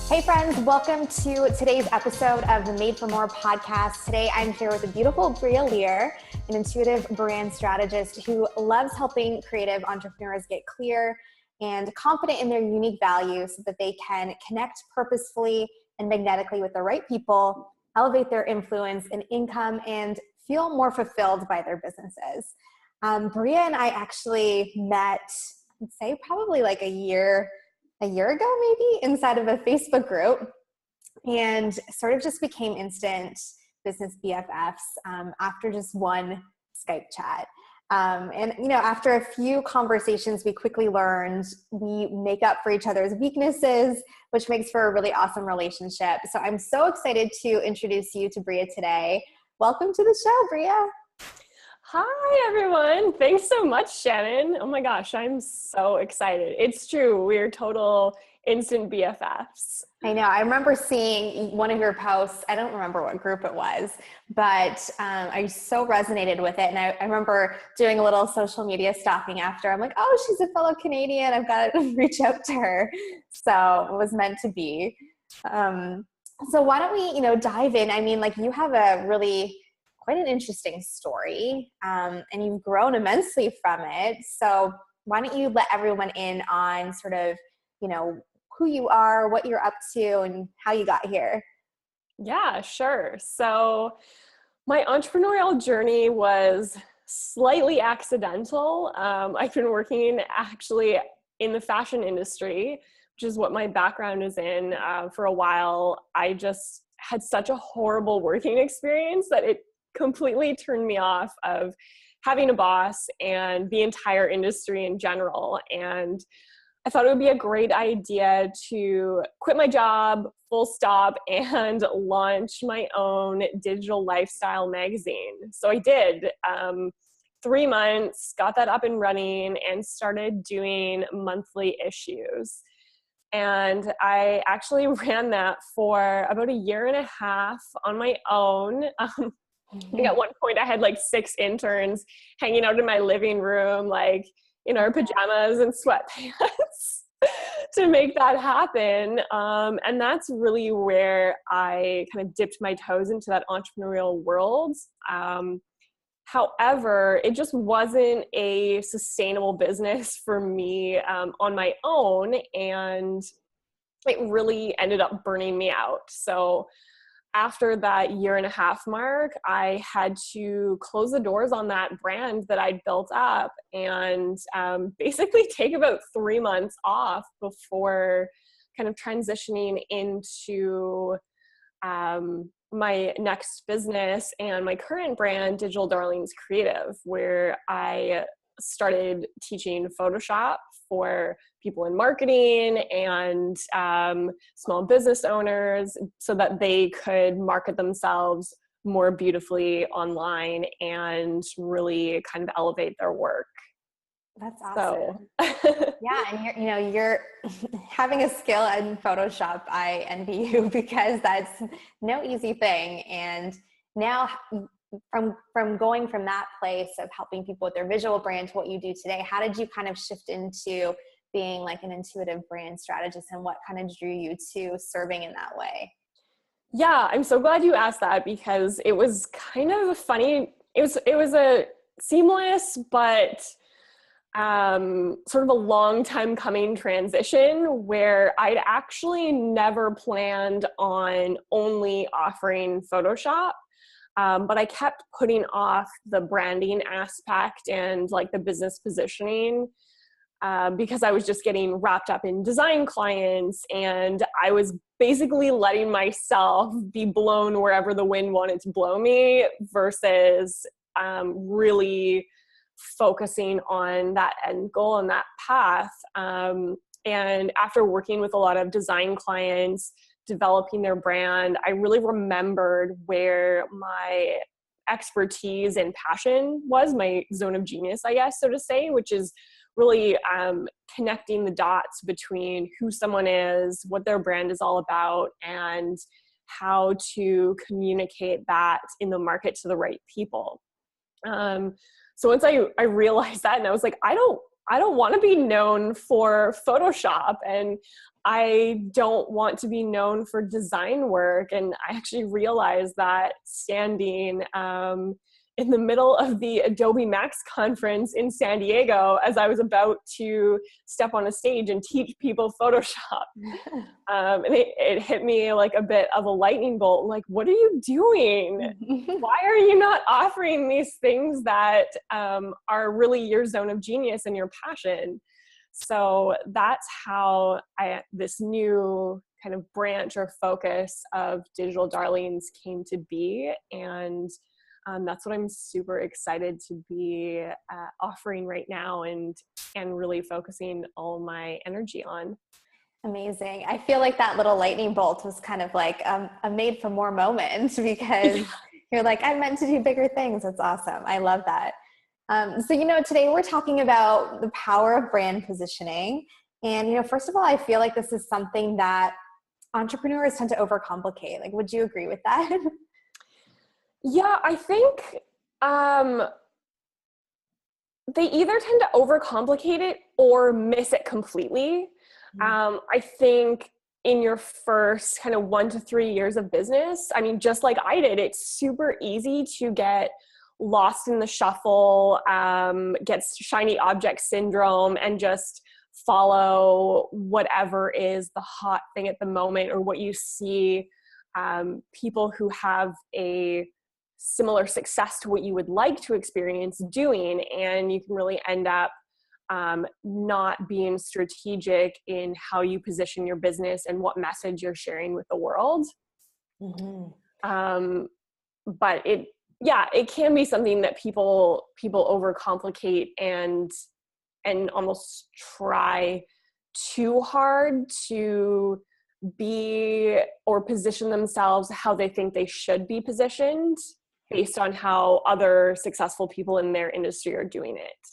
Hey friends, welcome to today's episode of the Made for More podcast. Today I'm here with the beautiful Bria Lear, an intuitive brand strategist who loves helping creative entrepreneurs get clear and confident in their unique values so that they can connect purposefully and magnetically with the right people, elevate their influence and income, and feel more fulfilled by their businesses. Bria and I actually met, I'd say probably like a year ago maybe, inside of a Facebook group, and sort of just became instant business BFFs after just one Skype chat. And after a few conversations, we quickly learned we make up for each other's weaknesses, which makes for a really awesome relationship. So I'm so excited to introduce you to Bria today. Welcome to the show, Bria. Hi, everyone. Thanks so much, Shannon. Oh my gosh, I'm so excited. It's true. We're total instant BFFs. I know. I remember seeing one of your posts. I don't remember what group it was, but I so resonated with it. And I remember doing a little social media stalking after. I'm like, oh, she's a fellow Canadian. I've got to reach out to her. So it was meant to be. So why don't we, dive in? I mean, like, you have a really quite an interesting story, and you've grown immensely from it. So why don't you let everyone in on sort of, who you are, what you're up to, and how you got here? Yeah, sure. So my entrepreneurial journey was slightly accidental. I've been working actually in the fashion industry, which is what my background is in, for a while. I just had such a horrible working experience that it completely turned me off of having a boss and the entire industry in general. And I thought it would be a great idea to quit my job, full stop, and launch my own digital lifestyle magazine. So I did. 3 months, got that up and running, and started doing monthly issues. And I actually ran that for about a year and a half on my own. I think at one point I had like 6 interns hanging out in my living room, like in our pajamas and sweatpants to make that happen. And that's really where I kind of dipped my toes into that entrepreneurial world. However, it just wasn't a sustainable business for me on my own. And it really ended up burning me out. So after that year and a half mark, I had to close the doors on that brand that I'd built up and basically take about 3 months off before kind of transitioning into my next business and my current brand, Digital Darlings Creative, where I started teaching Photoshop for people in marketing and small business owners so that they could market themselves more beautifully online and really kind of elevate their work. That's awesome. Yeah. And you're having a skill in Photoshop. I envy you because that's no easy thing. And now from going from that place of helping people with their visual brand to what you do today, how did you kind of shift into being like an intuitive brand strategist, and what kind of drew you to serving in that way? Yeah, I'm so glad you asked that because it was kind of funny. It was a seamless, but sort of a long time coming transition where I'd actually never planned on only offering Photoshop. But I kept putting off the branding aspect and like the business positioning because I was just getting wrapped up in design clients, and I was basically letting myself be blown wherever the wind wanted to blow me versus really focusing on that end goal and that path. And after working with a lot of design clients, developing their brand, I really remembered where my expertise and passion was, my zone of genius, I guess, so to say, which is really connecting the dots between who someone is, what their brand is all about, and how to communicate that in the market to the right people. So once I realized that, and I was like, I don't want to be known for Photoshop, and I don't want to be known for design work. And I actually realized that standing in the middle of the Adobe Max conference in San Diego as I was about to step on a stage and teach people Photoshop. And it hit me like a bit of a lightning bolt. Like, what are you doing? Why are you not offering these things that are really your zone of genius and your passion? So that's how this new kind of branch or focus of Digital Darlings came to be. And that's what I'm super excited to be offering right now and really focusing all my energy on. Amazing. I feel like that little lightning bolt was kind of like a made for more moment because you're like, I meant to do bigger things. That's awesome. I love that. So, today we're talking about the power of brand positioning. And, first of all, I feel like this is something that entrepreneurs tend to overcomplicate. Like, would you agree with that? Yeah, I think they either tend to overcomplicate it or miss it completely. I think in your first kind of 1 to 3 years of business, I mean, just like I did, it's super easy to get lost in the shuffle, get shiny object syndrome, and just follow whatever is the hot thing at the moment, or what you see people who have a similar success to what you would like to experience doing. And you can really end up not being strategic in how you position your business and what message you're sharing with the world. But it can be something that people overcomplicate and almost try too hard to be or position themselves how they think they should be positioned based on how other successful people in their industry are doing it.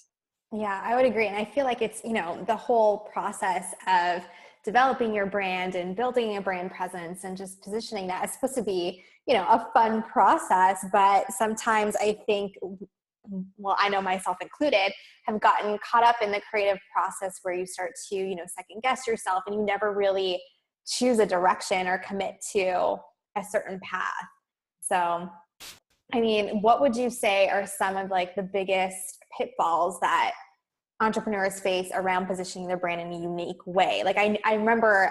Yeah, I would agree. And I feel like it's, the whole process of developing your brand and building a brand presence and just positioning that is supposed to be, a fun process. But sometimes I think, well, I know myself included, have gotten caught up in the creative process where you start to, second guess yourself and you never really choose a direction or commit to a certain path. So, I mean, what would you say are some of like the biggest pitfalls that entrepreneurs face around positioning their brand in a unique way? Like I remember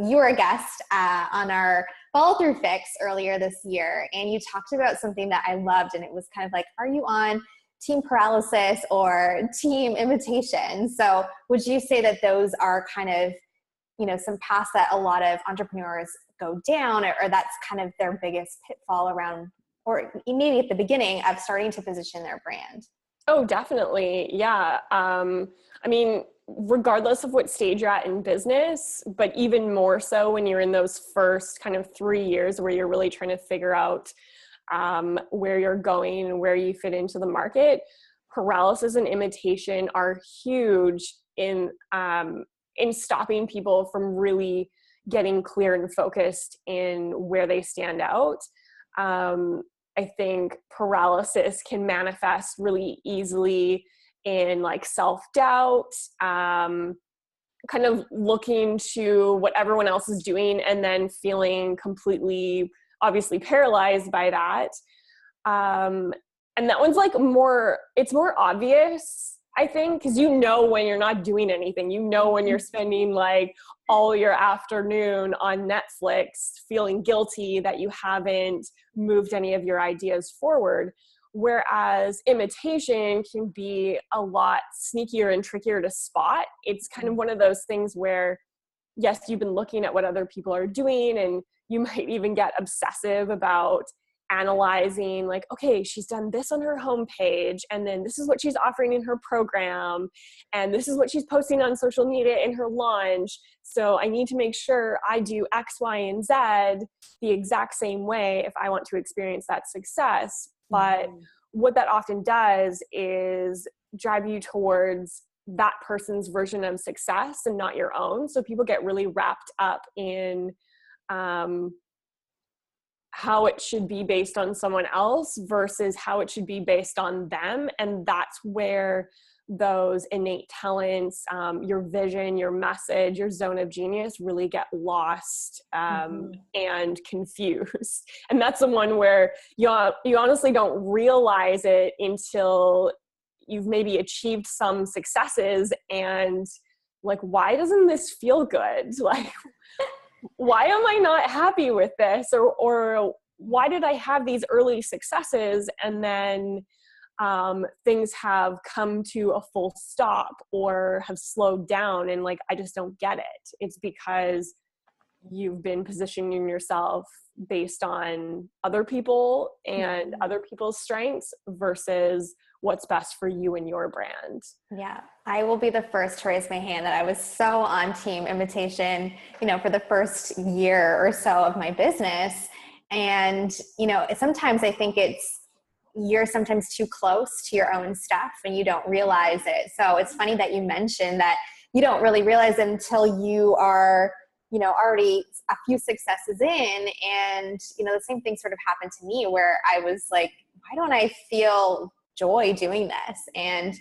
you were a guest on our follow through fix earlier this year, and you talked about something that I loved, and it was kind of like, are you on team paralysis or team imitation? So would you say that those are kind of, some paths that a lot of entrepreneurs go down, or that's kind of their biggest pitfall around, or maybe at the beginning of starting to position their brand? Oh, definitely. Yeah. I mean, regardless of what stage you're at in business, but even more so when you're in those first kind of 3 years where you're really trying to figure out where you're going and where you fit into the market, paralysis and imitation are huge in stopping people from really getting clear and focused in where they stand out. I think paralysis can manifest really easily in like self-doubt, kind of looking to what everyone else is doing and then feeling completely, obviously paralyzed by that. And that one's like it's more obvious, I think, because when you're not doing anything, when you're spending like all your afternoon on Netflix feeling guilty that you haven't moved any of your ideas forward. Whereas imitation can be a lot sneakier and trickier to spot. It's kind of one of those things where, yes, you've been looking at what other people are doing, and you might even get obsessive about analyzing like, okay, she's done this on her homepage, and then this is what she's offering in her program, and this is what she's posting on social media in her launch. So I need to make sure I do X, Y, and Z the exact same way if I want to experience that success. But what that often does is drive you towards that person's version of success and not your own. So people get really wrapped up in how it should be based on someone else versus how it should be based on them. And that's where those innate talents, your vision, your message, your zone of genius really get lost and confused. And that's the one where you honestly don't realize it until you've maybe achieved some successes and like, why doesn't this feel good? Like, why am I not happy with this? Or why did I have these early successes and then things have come to a full stop or have slowed down and like, I just don't get it. It's because you've been positioning yourself based on other people and other people's strengths versus what's best for you and your brand. Yeah, I will be the first to raise my hand that I was so on team imitation, for the first year or so of my business. And, sometimes I think you're sometimes too close to your own stuff and you don't realize it. So it's funny that you mentioned that you don't really realize it until you are, already a few successes in. And, the same thing sort of happened to me where I was like, why don't I feel joy doing this? And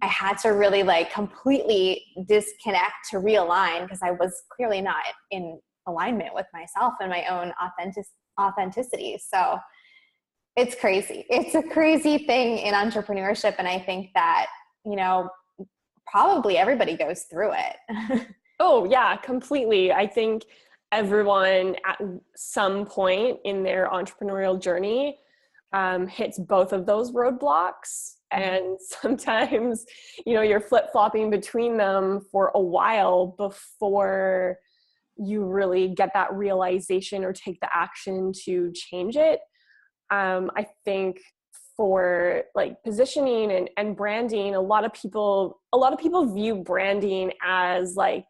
I had to really like completely disconnect to realign because I was clearly not in alignment with myself and my own authenticity. So it's crazy. It's a crazy thing in entrepreneurship. And I think that, probably everybody goes through it. Oh yeah, completely. I think everyone at some point in their entrepreneurial journey hits both of those roadblocks. And sometimes, you're flip-flopping between them for a while before you really get that realization or take the action to change it. I think for like positioning and branding, a lot of people view branding as like,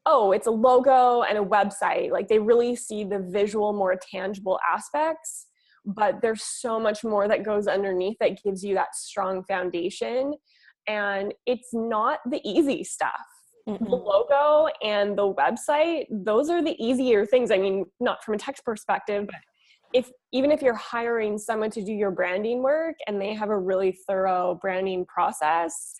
oh, it's a logo and a website. Like they really see the visual, more tangible aspects, but there's so much more that goes underneath that gives you that strong foundation. And it's not the easy stuff. Mm-hmm. The logo and the website, those are the easier things. I mean, not from a tech perspective, but even if you're hiring someone to do your branding work and they have a really thorough branding process,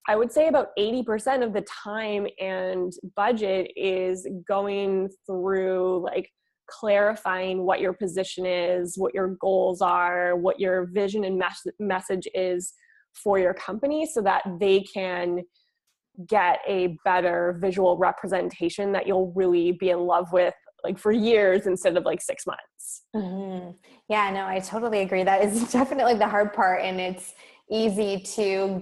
I would say about 80% of the time and budget is going through like clarifying what your position is, what your goals are, what your vision and message is for your company so that they can get a better visual representation that you'll really be in love with like for years instead of like 6 months. Mm-hmm. Yeah, no, I totally agree. That is definitely the hard part. And it's easy to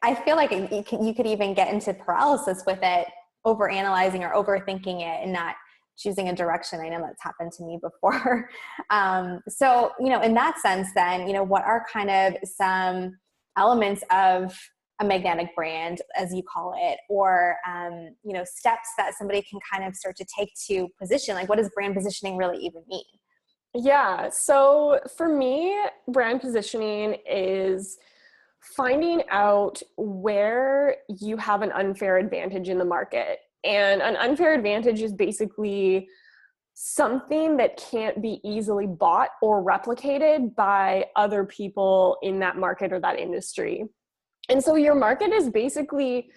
I feel like you could even get into paralysis with it, overanalyzing or overthinking it and not choosing a direction. I know that's happened to me before. So, in that sense, then, what are kind of some elements of a magnetic brand, as you call it, or, steps that somebody can kind of start to take to position? Like, what does brand positioning really even mean? Yeah. So for me, brand positioning is finding out where you have an unfair advantage in the market. And an unfair advantage is basically something that can't be easily bought or replicated by other people in that market or that industry. And so your market is basically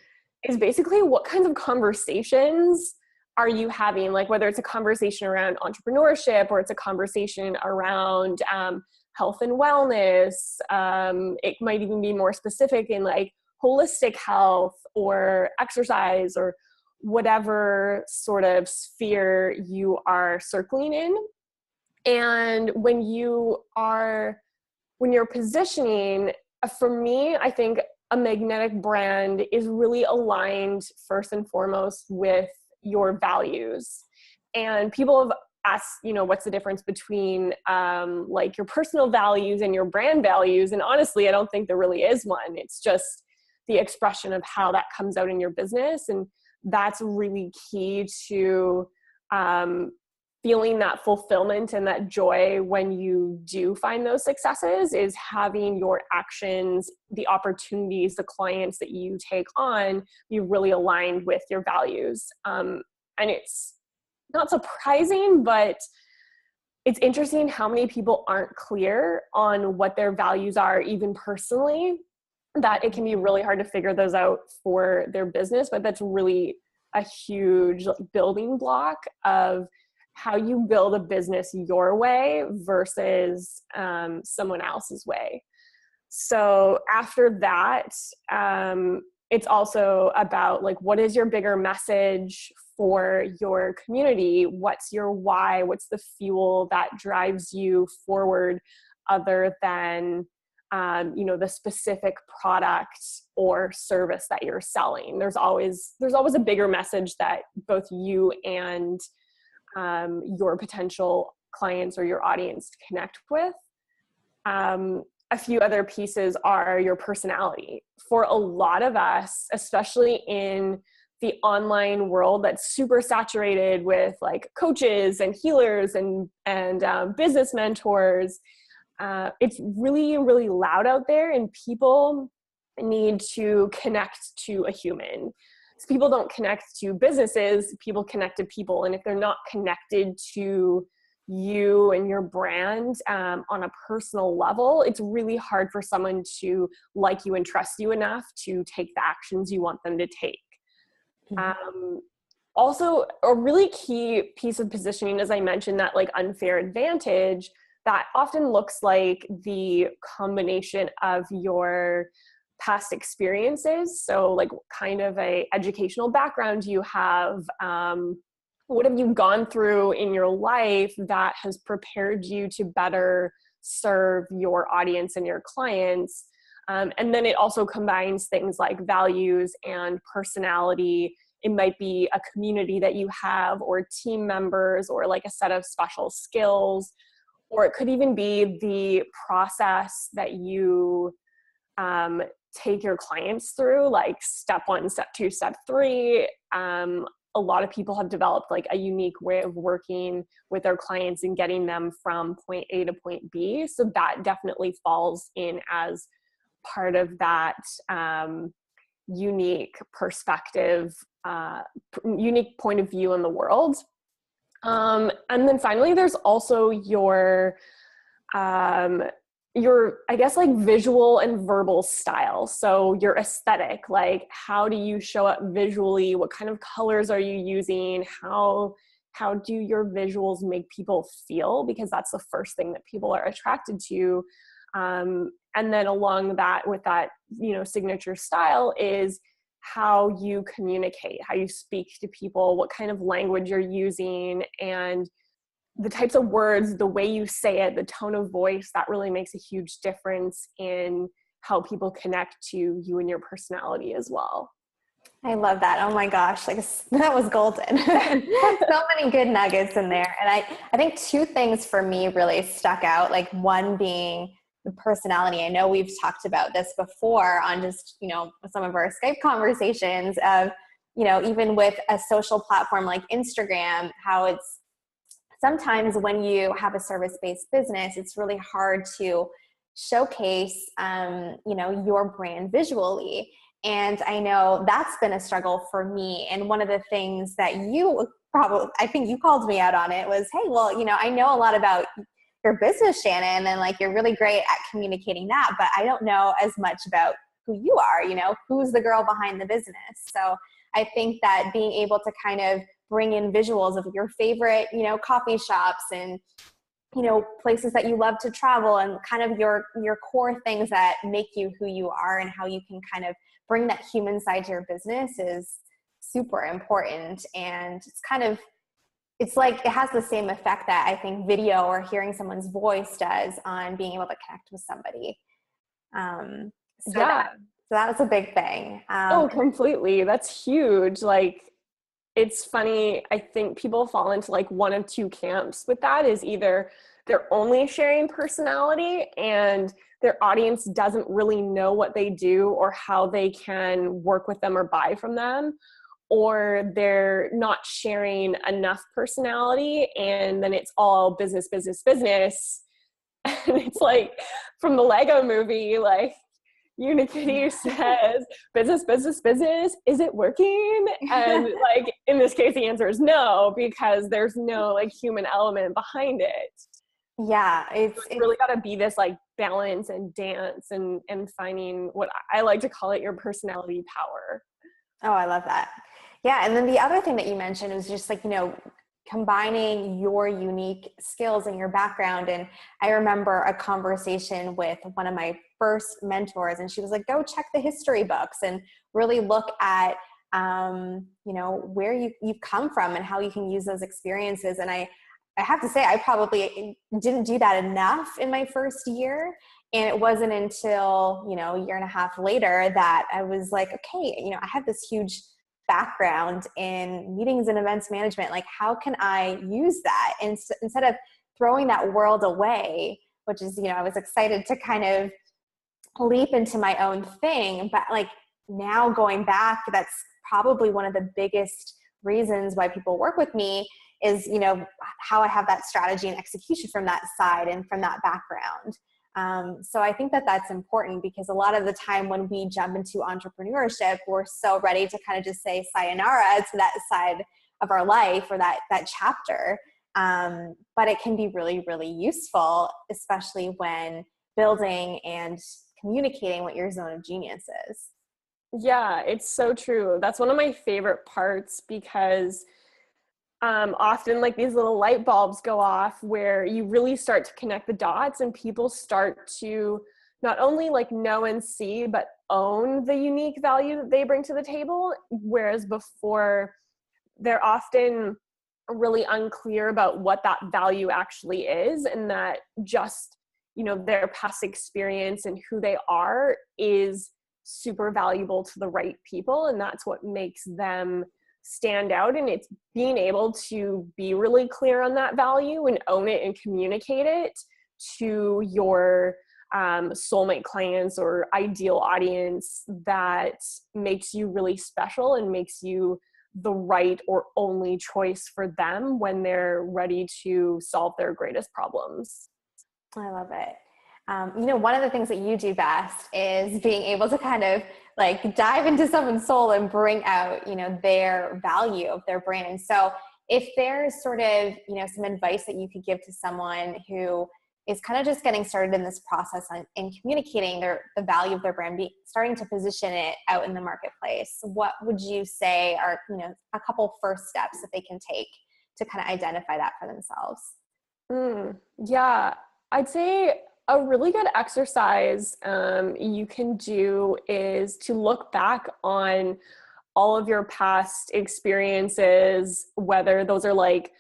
what kinds of conversations are you having? Like whether it's a conversation around entrepreneurship or it's a conversation around health and wellness. It might even be more specific in like holistic health or exercise or whatever sort of sphere you are circling in. And when you're positioning, for me, I think a magnetic brand is really aligned first and foremost with your values. And people have asked, what's the difference between like your personal values and your brand values? And honestly, I don't think there really is one. It's just the expression of how that comes out in your business. And that's really key to feeling that fulfillment and that joy when you do find those successes, is having your actions, the opportunities, the clients that you take on, be really aligned with your values. And it's not surprising, but it's interesting how many people aren't clear on what their values are, even personally. that it can be really hard to figure those out for their business, but that's really a huge building block of how you build a business your way versus someone else's way. So after that, it's also about like, what is your bigger message for your community? What's your why? What's the fuel that drives you forward other than, the specific product or service that you're selling? There's always a bigger message that both you and your potential clients or your audience connect with. A few other pieces are your personality. For a lot of us, especially in the online world that's super saturated with like coaches and healers and business mentors, it's really, really loud out there, and people need to connect to a human. So people don't connect to businesses, people connect to people. And if they're not connected to you and your brand on a personal level, it's really hard for someone to like you and trust you enough to take the actions you want them to take. Also, a really key piece of positioning, as I mentioned, that like unfair advantage, that often looks like the combination of your past experiences. So like kind of a educational background you have, what have you gone through in your life that has prepared you to better serve your audience and your clients? And then it also combines things like values and personality. It might be a community that you have, or team members, or like a set of special skills, or it could even be the process that you take your clients through, like step 1, step 2, step 3. A lot of people have developed like a unique way of working with their clients and getting them from point A to point B. So that definitely falls in as part of that unique perspective, unique point of view in the world. And then finally, there's also your, I guess, like visual and verbal style. So your aesthetic, like how do you show up visually? What kind of colors are you using? How do your visuals make people feel? Because that's the first thing that people are attracted to. And then along that, with that, signature style is how you communicate, how you speak to people, what kind of language you're using, and the types of words, the way you say it, the tone of voice, that really makes a huge difference in how people connect to you and your personality as well. I love that. Oh my gosh, like that was golden. So many good nuggets in there. And I think 2 things for me really stuck out. Like one being the personality. I know we've talked about this before on just, some of our Skype conversations of, even with a social platform like Instagram, how it's sometimes when you have a service-based business, it's really hard to showcase, your brand visually. And I know that's been a struggle for me. And one of the things that I think you called me out on it was, hey, well, I know a lot about your business, Shannan, and like, you're really great at communicating that, but I don't know as much about who you are, who's the girl behind the business. So I think that being able to kind of bring in visuals of your favorite, coffee shops and, places that you love to travel, and kind of your core things that make you who you are, and how you can kind of bring that human side to your business is super important. And it's like, it has the same effect that I think video or hearing someone's voice does on being able to connect with somebody. So that was a big thing. Completely. That's huge. Like, it's funny. I think people fall into like one of 2 camps with that. Is either they're only sharing personality and their audience doesn't really know what they do or how they can work with them or buy from them, or they're not sharing enough personality and then it's all business, business, business. And it's like from the Lego movie, like Unikitty says, business, business, business, is it working? And like, in this case, the answer is no, because there's no like human element behind it. Yeah. It's really got to be this like balance and dance and finding what I like to call it your personality power. Oh, I love that. Yeah. And then the other thing that you mentioned was just like, combining your unique skills and your background. And I remember a conversation with one of my first mentors, and she was like, go check the history books and really look at, where you've come from and how you can use those experiences. And I have to say, I probably didn't do that enough in my first year. And it wasn't until, a year and a half later that I was like, okay, I have this huge background in meetings and events management. Like, how can I use that? And instead of throwing that world away, which is, I was excited to kind of leap into my own thing, but like now going back, that's probably one of the biggest reasons why people work with me is, how I have that strategy and execution from that side and from that background. So I think that that's important, because a lot of the time when we jump into entrepreneurship, we're so ready to kind of just say sayonara to that side of our life or that chapter. But it can be really, really useful, especially when building and communicating what your zone of genius is. Yeah, it's so true. That's one of my favorite parts, because often like these little light bulbs go off where you really start to connect the dots, and people start to not only like know and see, but own the unique value that they bring to the table. Whereas before, they're often really unclear about what that value actually is, and that just, their past experience and who they are is super valuable to the right people. And that's what makes them stand out. And it's being able to be really clear on that value and own it and communicate it to your soulmate clients or ideal audience that makes you really special and makes you the right or only choice for them when they're ready to solve their greatest problems. I love it. One of the things that you do best is being able to kind of like dive into someone's soul and bring out, their value of their brand. So if there's sort of, some advice that you could give to someone who is kind of just getting started in this process in communicating the value of their brand, starting to position it out in the marketplace, what would you say are, a couple first steps that they can take to kind of identify that for themselves? Yeah, I'd say a really good exercise you can do is to look back on all of your past experiences, whether those are like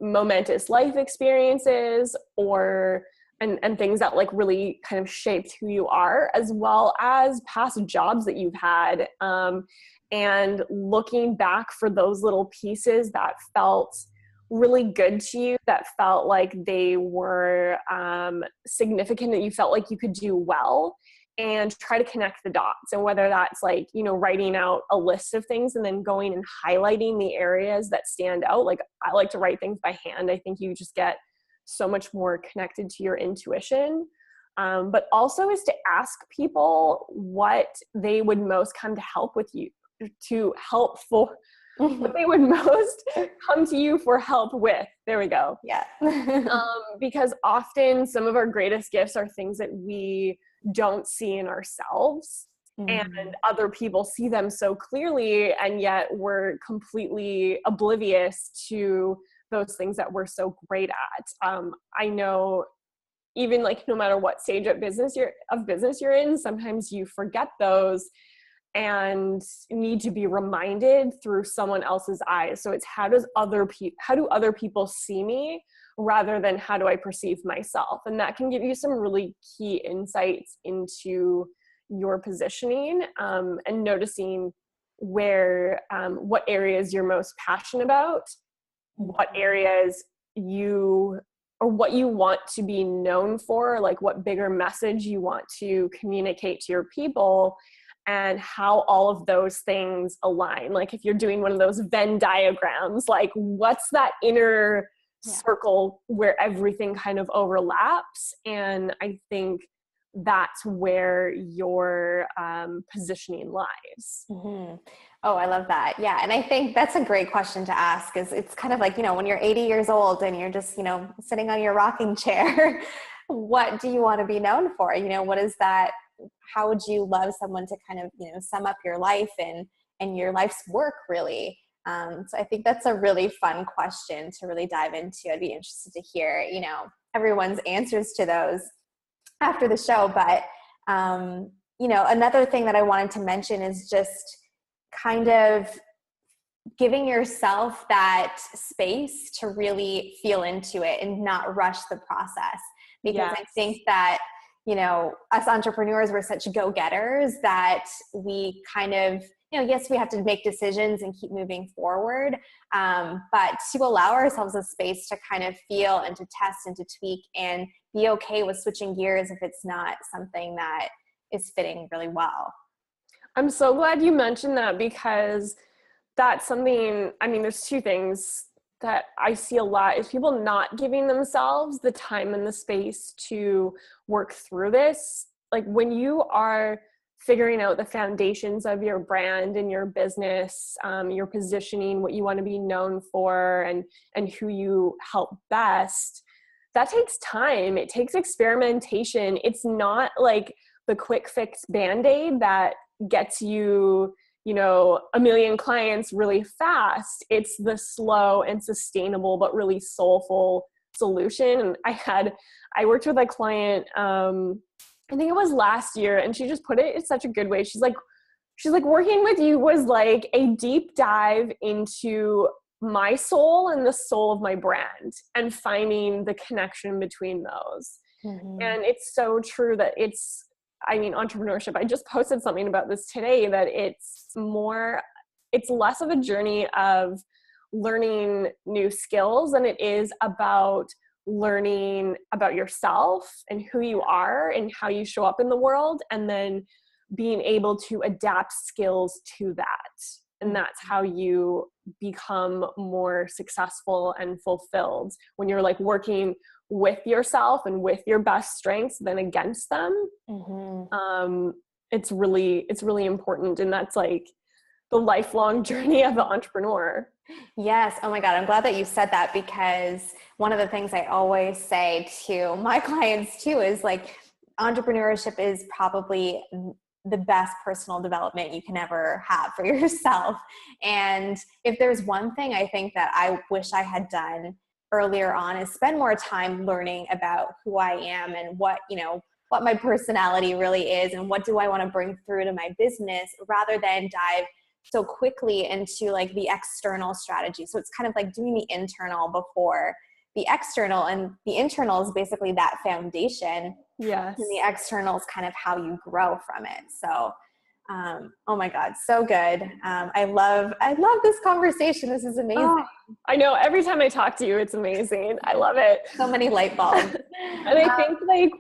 momentous life experiences or and things that like really kind of shaped who you are, as well as past jobs that you've had, and looking back for those little pieces that felt really good to you, that felt like they were significant, that you felt like you could do well, and try to connect the dots. And whether that's like, writing out a list of things and then going and highlighting the areas that stand out. Like I like to write things by hand. I think you just get so much more connected to your intuition. But also is to ask people what they would most come to help with you, to help for what they would most come to you for help with. There we go. Yeah. Because often some of our greatest gifts are things that we don't see in ourselves, and other people see them so clearly, and yet we're completely oblivious to those things that we're so great at. I know even like no matter what stage of business you're in, sometimes you forget those and need to be reminded through someone else's eyes. So it's how do other people see me, rather than how do I perceive myself? And that can give you some really key insights into your positioning, and noticing where, what areas you're most passionate about, what areas what you want to be known for, like what bigger message you want to communicate to your people, and how all of those things align. Like if you're doing one of those Venn diagrams, like what's that inner circle where everything kind of overlaps? And I think that's where your positioning lies. Mm-hmm. Oh, I love that. Yeah. And I think that's a great question to ask, is it's kind of like, when you're 80 years old and you're just, sitting on your rocking chair, what do you want to be known for? What is that? How would you love someone to kind of, sum up your life and your life's work really? So I think that's a really fun question to really dive into. I'd be interested to hear, everyone's answers to those after the show. But, another thing that I wanted to mention is just kind of giving yourself that space to really feel into it and not rush the process. Because I think that, us entrepreneurs, we're such go-getters that we kind of, yes, we have to make decisions and keep moving forward. But to allow ourselves a space to kind of feel and to test and to tweak and be okay with switching gears if it's not something that is fitting really well. I'm so glad you mentioned that, because that's something, there's two things that I see a lot is people not giving themselves the time and the space to work through this. Like when you are figuring out the foundations of your brand and your business, your positioning, what you want to be known for, and who you help best, that takes time. It takes experimentation. It's not like the quick fix Band-Aid that gets you, a million clients really fast. It's the slow and sustainable, but really soulful solution. And I worked with a client, I think it was last year, and she just put it in such a good way. She's like, working with you was like a deep dive into my soul and the soul of my brand and finding the connection between those. Mm-hmm. And it's so true that entrepreneurship, I just posted something about this today, that it's less of a journey of learning new skills than it is about learning about yourself and who you are and how you show up in the world, and then being able to adapt skills to that. And that's how you become more successful and fulfilled, when you're like working with yourself and with your best strengths than against them. Mm-hmm. It's really important. And that's like the lifelong journey of the entrepreneur. Yes. Oh my God. I'm glad that you said that, because one of the things I always say to my clients too is like, entrepreneurship is probably the best personal development you can ever have for yourself. And if there's one thing I think that I wish I had done earlier on, is spend more time learning about who I am and what my personality really is and what do I want to bring through to my business, rather than dive so quickly into like the external strategy. So it's kind of like doing the internal before the external, and the internal is basically that foundation. Yes. And the external is kind of how you grow from it. So, oh my God, so good. I love this conversation. This is amazing. Oh, I know. Every time I talk to you, it's amazing. I love it. So many light bulbs. And I think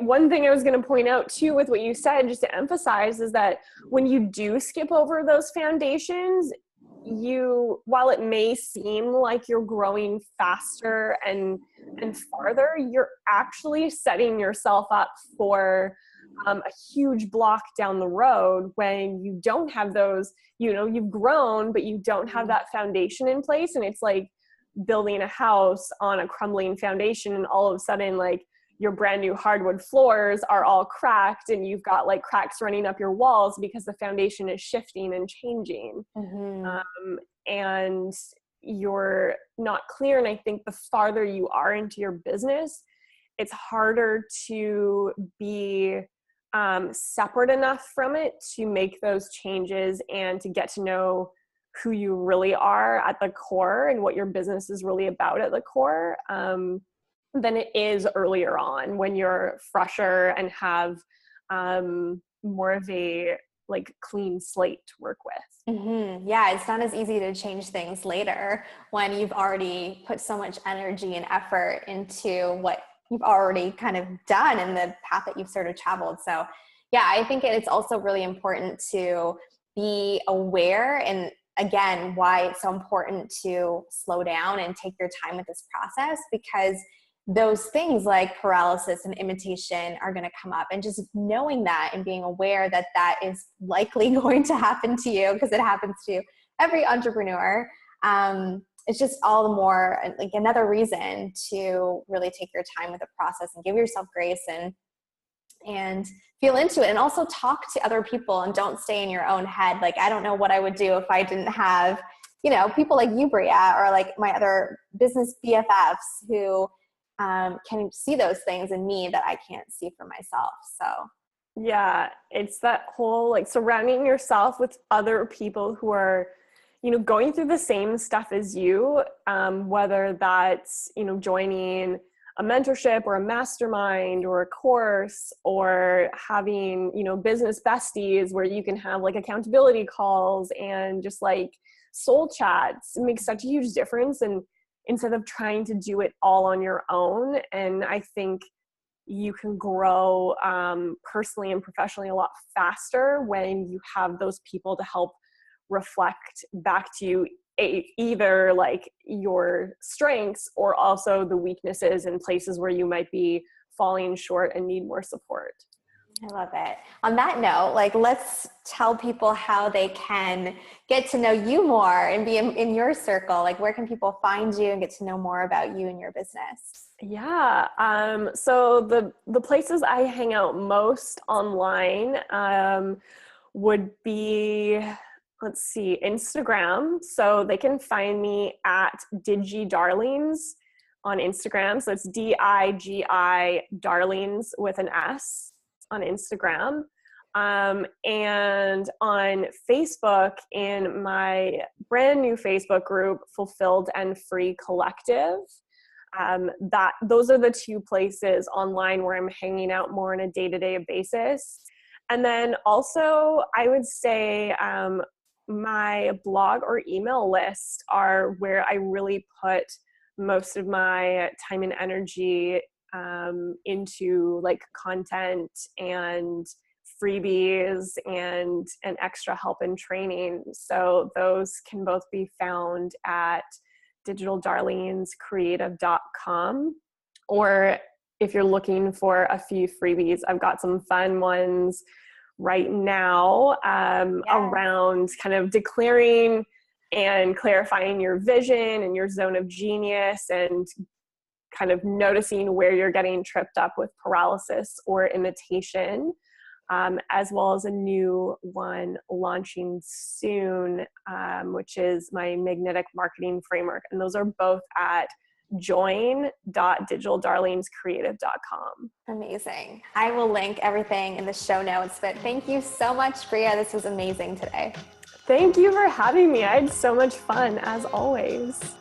one thing I was going to point out too with what you said, just to emphasize, is that when you do skip over those foundations, while it may seem like you're growing faster and farther, you're actually setting yourself up for a huge block down the road when you don't have those, you've grown, but you don't have that foundation in place. And it's like building a house on a crumbling foundation, and all of a sudden, like, your brand new hardwood floors are all cracked and you've got like cracks running up your walls because the foundation is shifting and changing. Mm-hmm. And you're not clear. And I think the farther you are into your business, it's harder to be separate enough from it to make those changes and to get to know who you really are at the core and what your business is really about at the core, than it is earlier on when you're fresher and have more of a like clean slate to work with. Mm-hmm. Yeah, it's not as easy to change things later when you've already put so much energy and effort into what you've already kind of done and the path that you've sort of traveled. So yeah, I think it's also really important to be aware, and again, why it's so important to slow down and take your time with this process, because those things like paralysis and imitation are going to come up, and just knowing that and being aware that that is likely going to happen to you, because it happens to every entrepreneur, it's just all the more like another reason to really take your time with the process and give yourself grace and feel into it, and also talk to other people and don't stay in your own head. Like, I don't know what I would do if I didn't have, people like you, Bria, or like my other business BFFs who can see those things in me that I can't see for myself. So yeah, it's that whole like surrounding yourself with other people who are, going through the same stuff as you, whether that's, joining a mentorship or a mastermind or a course, or having, business besties where you can have like accountability calls and just like soul chats. It makes such a huge difference. And instead of trying to do it all on your own, and I think you can grow personally and professionally a lot faster when you have those people to help reflect back to you either like your strengths or also the weaknesses and places where you might be falling short and need more support. I love it. On that note, like, let's tell people how they can get to know you more and be in your circle. Like, where can people find you and get to know more about you and your business? Yeah. So the places I hang out most online would be, let's see, Instagram. So they can find me at DigiDarlings on Instagram. So it's DIGI Darlings with an S on Instagram. And on Facebook, in my brand new Facebook group, Fulfilled and Free Collective. Those are the two places online where I'm hanging out more on a day-to-day basis. And then also I would say my blog or email list are where I really put most of my time and energy into like content and freebies and extra help and training. So those can both be found at digitaldarlingscreative.com, or if you're looking for a few freebies, I've got some fun ones right now around kind of declaring and clarifying your vision and your zone of genius, and kind of noticing where you're getting tripped up with paralysis or imitation, as well as a new one launching soon, which is my magnetic marketing framework. And those are both at join.digitaldarlingscreative.com. Amazing. I will link everything in the show notes, but thank you so much, Bria. This was amazing today. Thank you for having me. I had so much fun, as always.